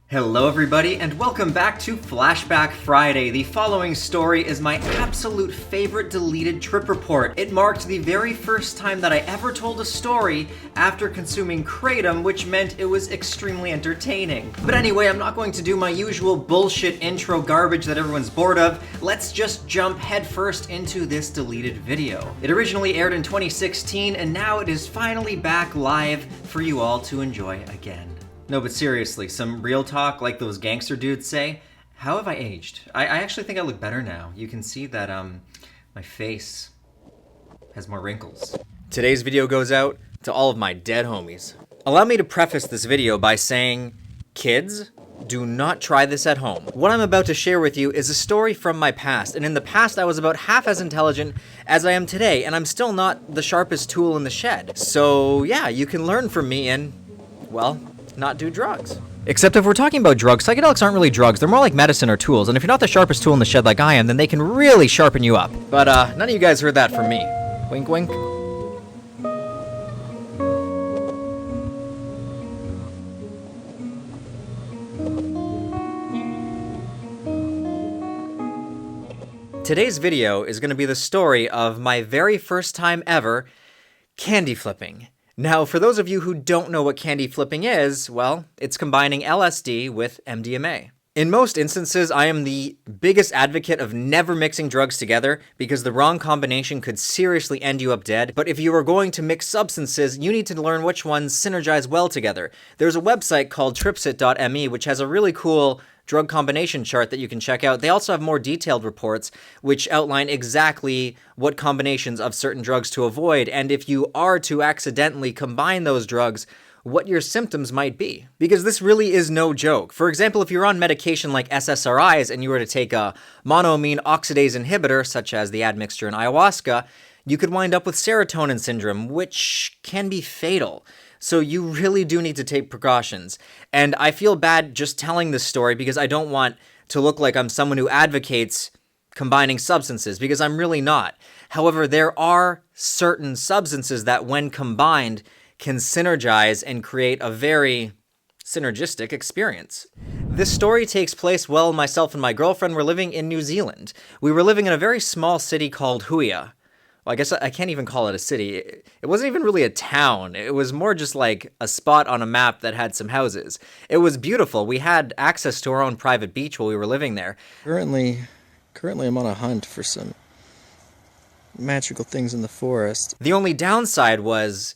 Hello everybody, and welcome back to FlashBack Friday. The following story is my absolute favorite deleted trip report. It marked the very first time that I ever told a story after consuming kratom, which meant it was extremely entertaining. But anyway, I'm not going to do my usual bullshit intro garbage that everyone's bored of. Let's just jump headfirst into this deleted video. It originally aired in 2016, and now it is finally back live for you all to enjoy again. No, but seriously, some real talk like those gangster dudes say. How have I aged? I actually think I look better now. You can see that my face has more wrinkles. Today's video goes out to all of my dead homies. Allow me to preface this video by saying, kids, do not try this at home. What I'm about to share with you is a story from my past, and in the past I was about half as intelligent as I am today, and I'm still not the sharpest tool in the shed. So yeah, you can learn from me and, well, not do drugs. Except if we're talking about drugs, psychedelics aren't really drugs, they're more like medicine or tools, and if you're not the sharpest tool in the shed like I am, then they can really sharpen you up. But none of you guys heard that from me. Wink wink. Today's video is going to be the story of my very first time ever candy flipping. Now, for those of you who don't know what candy flipping is, well, it's combining LSD with MDMA. In most instances, I am the biggest advocate of never mixing drugs together because the wrong combination could seriously end you up dead. But if you are going to mix substances, you need to learn which ones synergize well together. There's a website called tripsit.me which has a really cool drug combination chart that you can check out. They also have more detailed reports which outline exactly what combinations of certain drugs to avoid, and if you are to accidentally combine those drugs, what your symptoms might be. Because this really is no joke. For example, if you're on medication like SSRIs and you were to take a monoamine oxidase inhibitor, such as the admixture in ayahuasca, you could wind up with serotonin syndrome, which can be fatal. So you really do need to take precautions. And I feel bad just telling this story because I don't want to look like I'm someone who advocates combining substances, because I'm really not. However, there are certain substances that when combined can synergize and create a very synergistic experience. This story takes place while myself and my girlfriend were living in New Zealand. We were living in a very small city called Huia. Well, I guess I can't even call it a city. It wasn't even really a town. It was more just like a spot on a map that had some houses. It was beautiful. We had access to our own private beach while we were living there. Currently I'm on a hunt for some magical things in the forest. The only downside was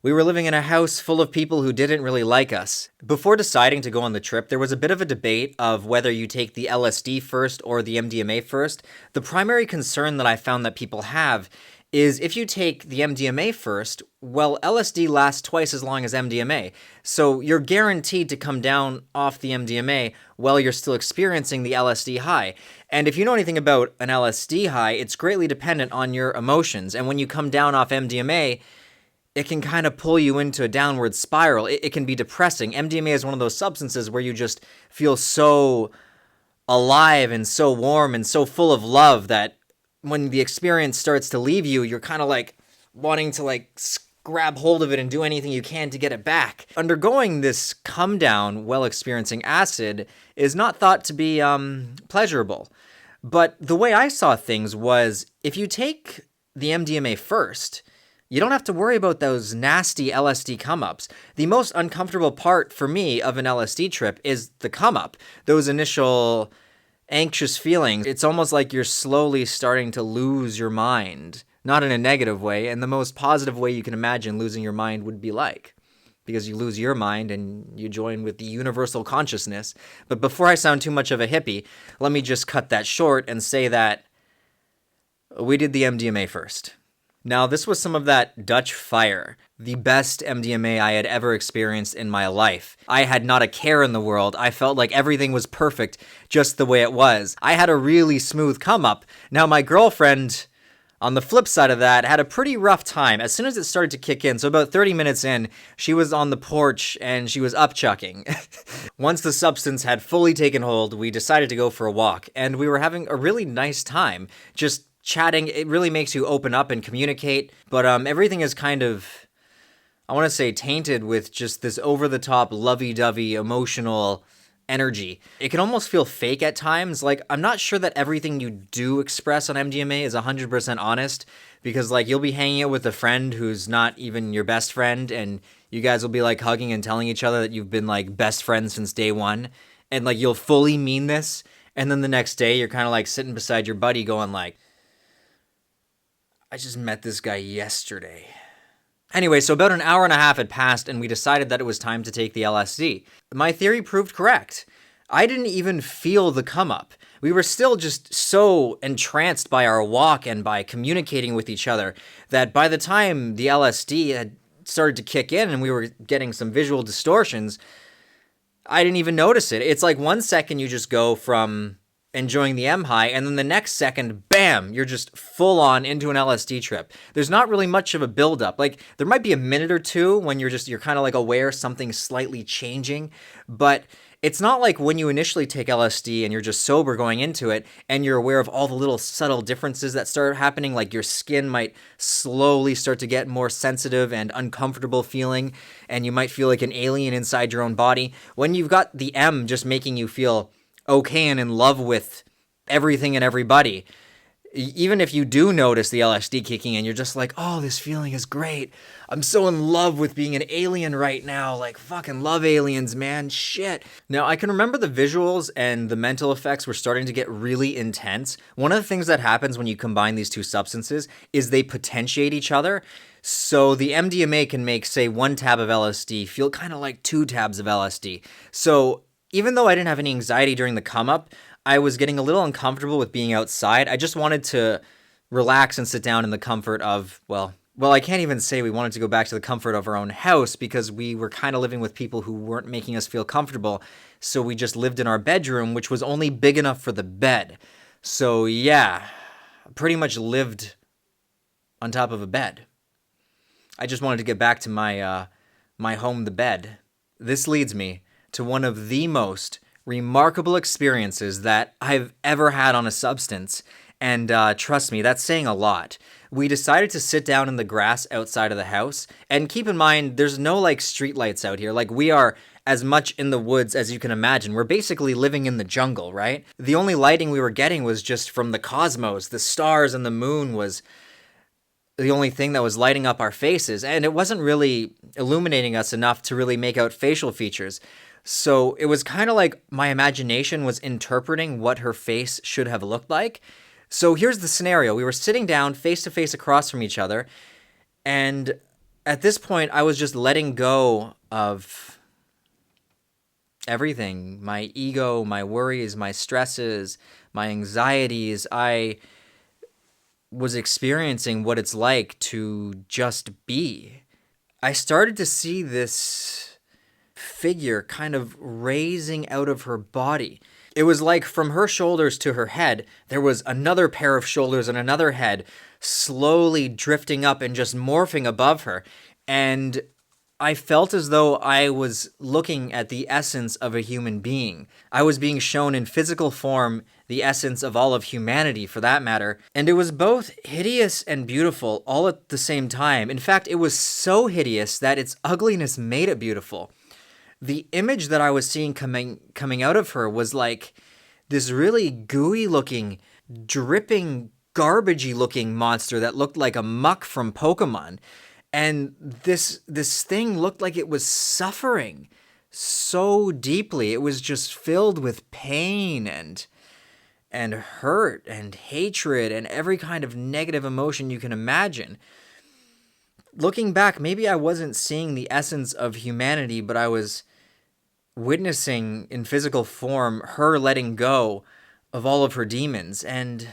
we were living in a house full of people who didn't really like us. Before deciding to go on the trip, there was a bit of a debate of whether you take the LSD first or the MDMA first. The primary concern that I found that people have is if you take the MDMA first, well, LSD lasts twice as long as MDMA. So you're guaranteed to come down off the MDMA while you're still experiencing the LSD high. And if you know anything about an LSD high, it's greatly dependent on your emotions. And when you come down off MDMA, it can kind of pull you into a downward spiral. It can be depressing. MDMA is one of those substances where you just feel so alive and so warm and so full of love that when the experience starts to leave you, you're kind of like wanting to grab hold of it and do anything you can to get it back. Undergoing this come down while experiencing acid is not thought to be pleasurable. But the way I saw things was if you take the MDMA first, you don't have to worry about those nasty LSD come-ups. The most uncomfortable part for me of an LSD trip is the come-up, those initial anxious feelings. It's almost like you're slowly starting to lose your mind, not in a negative way, and the most positive way you can imagine losing your mind would be like, because you lose your mind and you join with the universal consciousness. But before I sound too much of a hippie, let me just cut that short and say that we did the MDMA first. Now, this was some of that Dutch fire, the best MDMA I had ever experienced in my life. I had not a care in the world. I felt like everything was perfect just the way it was. I had a really smooth come-up. Now, my girlfriend, on the flip side of that, had a pretty rough time. As soon as it started to kick in, so about 30 minutes in, she was on the porch and she was upchucking. Once the substance had fully taken hold, we decided to go for a walk, and we were having a really nice time. Just chatting, it really makes you open up and communicate, but everything is kind of, I want to say, tainted with just this over-the-top, lovey-dovey, emotional energy. It can almost feel fake at times. Like, I'm not sure that everything you do express on MDMA is 100% honest, because like you'll be hanging out with a friend who's not even your best friend, and you guys will be like hugging and telling each other that you've been like best friends since day one, and like you'll fully mean this, and then the next day you're kind of like sitting beside your buddy going like, I just met this guy yesterday. Anyway, so about an hour and a half had passed, and we decided that it was time to take the LSD. My theory proved correct. I didn't even feel the come up. We were still just so entranced by our walk and by communicating with each other that by the time the LSD had started to kick in and we were getting some visual distortions, I didn't even notice it. It's like 1 second you just go from enjoying the M high, and then the next second, bam, you're just full on into an LSD trip. There's not really much of a buildup. Like, there might be a minute or two when you're kind of like aware something's slightly changing, but it's not like when you initially take LSD and you're just sober going into it and you're aware of all the little subtle differences that start happening, like your skin might slowly start to get more sensitive and uncomfortable feeling, and you might feel like an alien inside your own body. When you've got the M just making you feel okay and in love with everything and everybody, even if you do notice the LSD kicking in, you're just like, oh, this feeling is great. I'm so in love with being an alien right now. Like, fucking love aliens, man. Shit. Now, I can remember the visuals and the mental effects were starting to get really intense. One of the things that happens when you combine these two substances is they potentiate each other. So the MDMA can make, say, 1 tab of LSD feel kind of like 2 tabs of LSD. So even though I didn't have any anxiety during the come-up, I was getting a little uncomfortable with being outside. I just wanted to relax and sit down in the comfort of, well, I can't even say we wanted to go back to the comfort of our own house, because we were kind of living with people who weren't making us feel comfortable. So we just lived in our bedroom, which was only big enough for the bed. So yeah, pretty much lived on top of a bed. I just wanted to get back to my home, the bed. This leads me to one of the most remarkable experiences that I've ever had on a substance. And trust me, that's saying a lot. We decided to sit down in the grass outside of the house. And keep in mind, there's no like streetlights out here. Like, we are as much in the woods as you can imagine. We're basically living in the jungle, right? The only lighting we were getting was just from the cosmos. The stars and the moon was the only thing that was lighting up our faces. And it wasn't really illuminating us enough to really make out facial features. So it was kind of like my imagination was interpreting what her face should have looked like. So here's the scenario. We were sitting down face to face across from each other. And at this point, I was just letting go of everything. My ego, my worries, my stresses, my anxieties. I was experiencing what it's like to just be. I started to see this figure kind of raising out of her body. It was like from her shoulders to her head, there was another pair of shoulders and another head slowly drifting up and just morphing above her. And I felt as though I was looking at the essence of a human being. I was being shown in physical form the essence of all of humanity, for that matter. And it was both hideous and beautiful all at the same time. In fact, it was so hideous that its ugliness made it beautiful. The image that I was seeing coming out of her was like this really gooey looking, dripping, garbagey looking monster that looked like a muck from Pokemon. And this thing looked like it was suffering so deeply. It was just filled with pain and hurt and hatred and every kind of negative emotion you can imagine. Looking back, maybe I wasn't seeing the essence of humanity, but I was witnessing in physical form her letting go of all of her demons. And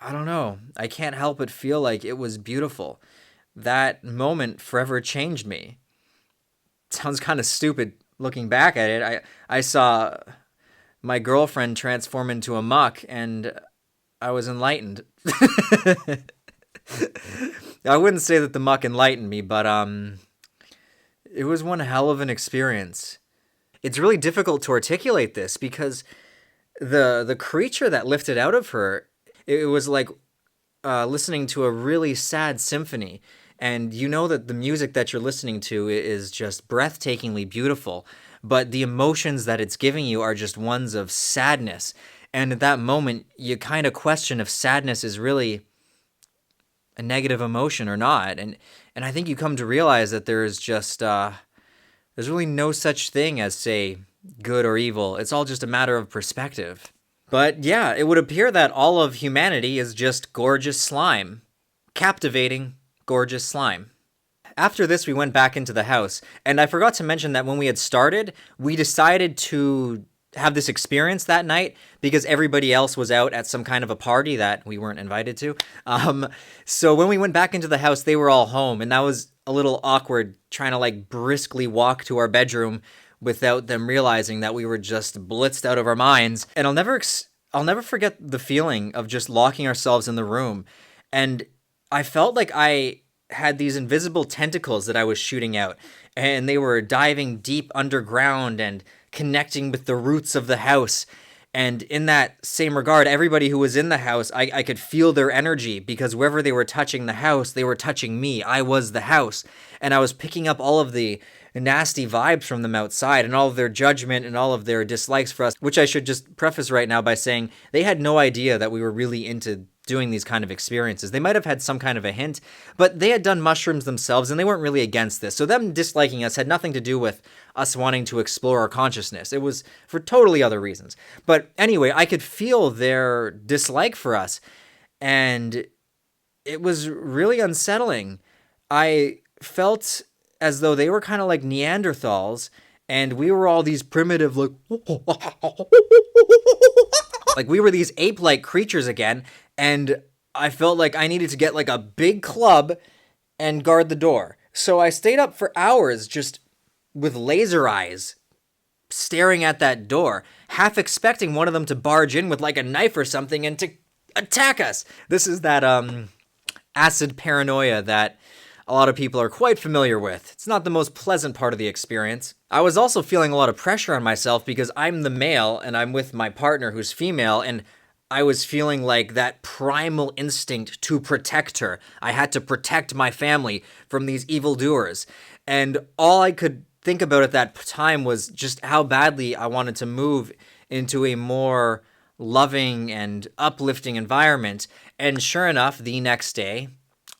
I don't know, I can't help but feel like it was beautiful. That moment forever changed me. It sounds kind of stupid looking back at it. I saw my girlfriend transform into a muck and I was enlightened. I wouldn't say that the muck enlightened me, but it was one hell of an experience. It's really difficult to articulate this because the creature that lifted out of her, it was like listening to a really sad symphony. And you know that the music that you're listening to is just breathtakingly beautiful. but the emotions that it's giving you are just ones of sadness. And at that moment, you kind of question if sadness is really a negative emotion or not. And I think you come to realize that there's just there's really no such thing as, say, good or evil. It's all just a matter of perspective. But yeah, it would appear that all of humanity is just gorgeous slime. Captivating, gorgeous slime. After this, we went back into the house, and I forgot to mention that when we had started, we decided to have this experience that night because everybody else was out at some kind of a party that we weren't invited to. So when we went back into the house, they were all home, and that was a little awkward trying to like briskly walk to our bedroom without them realizing that we were just blitzed out of our minds. And I'll never forget the feeling of just locking ourselves in the room. And I felt like I had these invisible tentacles that I was shooting out, and they were diving deep underground and connecting with the roots of the house. And in that same regard, everybody who was in the house, I could feel their energy, because wherever they were touching the house, they were touching me. I was the house. And I was picking up all of the nasty vibes from them outside and all of their judgment and all of their dislikes for us, which I should just preface right now by saying they had no idea that we were really into doing these kind of experiences. They might have had some kind of a hint, but they had done mushrooms themselves and they weren't really against this. So them disliking us had nothing to do with us wanting to explore our consciousness. It was for totally other reasons. But anyway, I could feel their dislike for us, and it was really unsettling. I felt as though they were kind of like Neanderthals, and we were all these primitive, like we were these ape-like creatures again, and I felt like I needed to get like a big club and guard the door. So I stayed up for hours just with laser eyes staring at that door, half expecting one of them to barge in with like a knife or something and to attack us. This is that acid paranoia that a lot of people are quite familiar with. It's not the most pleasant part of the experience. I was also feeling a lot of pressure on myself because I'm the male and I'm with my partner who's female, and I was feeling like that primal instinct to protect her. I had to protect my family from these evildoers. And all I could think about at that time was just how badly I wanted to move into a more loving and uplifting environment. And sure enough, the next day,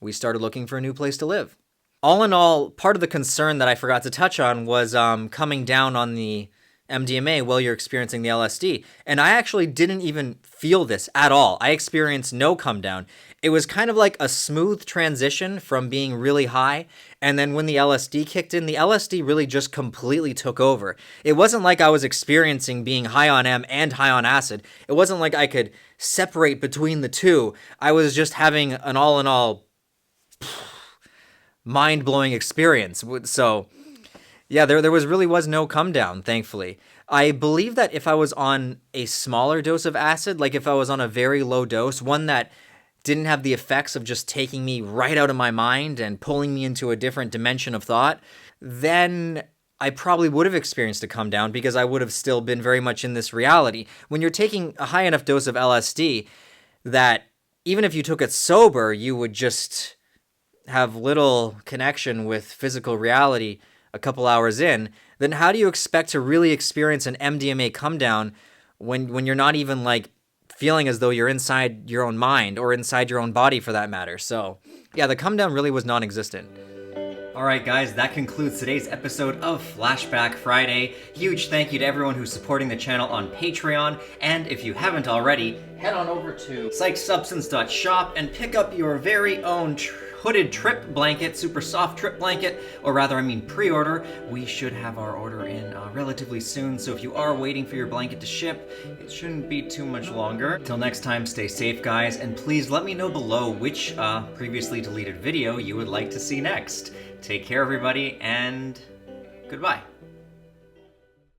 we started looking for a new place to live. All in all, part of the concern that I forgot to touch on was coming down on the MDMA while you're experiencing the LSD. And I actually didn't even feel this at all. I experienced no come down. It was kind of like a smooth transition from being really high. And then when the LSD kicked in, the LSD really just completely took over. It wasn't like I was experiencing being high on M and high on acid. It wasn't like I could separate between the two. I was just having an all in all mind-blowing experience. So yeah, there was no come down, thankfully. I believe that if I was on a smaller dose of acid, like if I was on a very low dose, one that didn't have the effects of just taking me right out of my mind and pulling me into a different dimension of thought, then I probably would have experienced a come down because I would have still been very much in this reality. When you're taking a high enough dose of LSD that even if you took it sober, you would just have little connection with physical reality a couple hours in, then how do you expect to really experience an MDMA come down when you're not even like feeling as though you're inside your own mind or inside your own body for that matter? So yeah, the come down really was non-existent. Alright guys, that concludes today's episode of Flashback Friday. Huge thank you to everyone who's supporting the channel on Patreon, and if you haven't already, head on over to psychedsubstance.shop and pick up your very own hooded trip blanket, super soft trip blanket, or rather I mean pre-order. We should have our order in relatively soon, so if you are waiting for your blanket to ship, it shouldn't be too much longer. Till next time, stay safe guys, and please let me know below which previously deleted video you would like to see next. Take care everybody, and goodbye.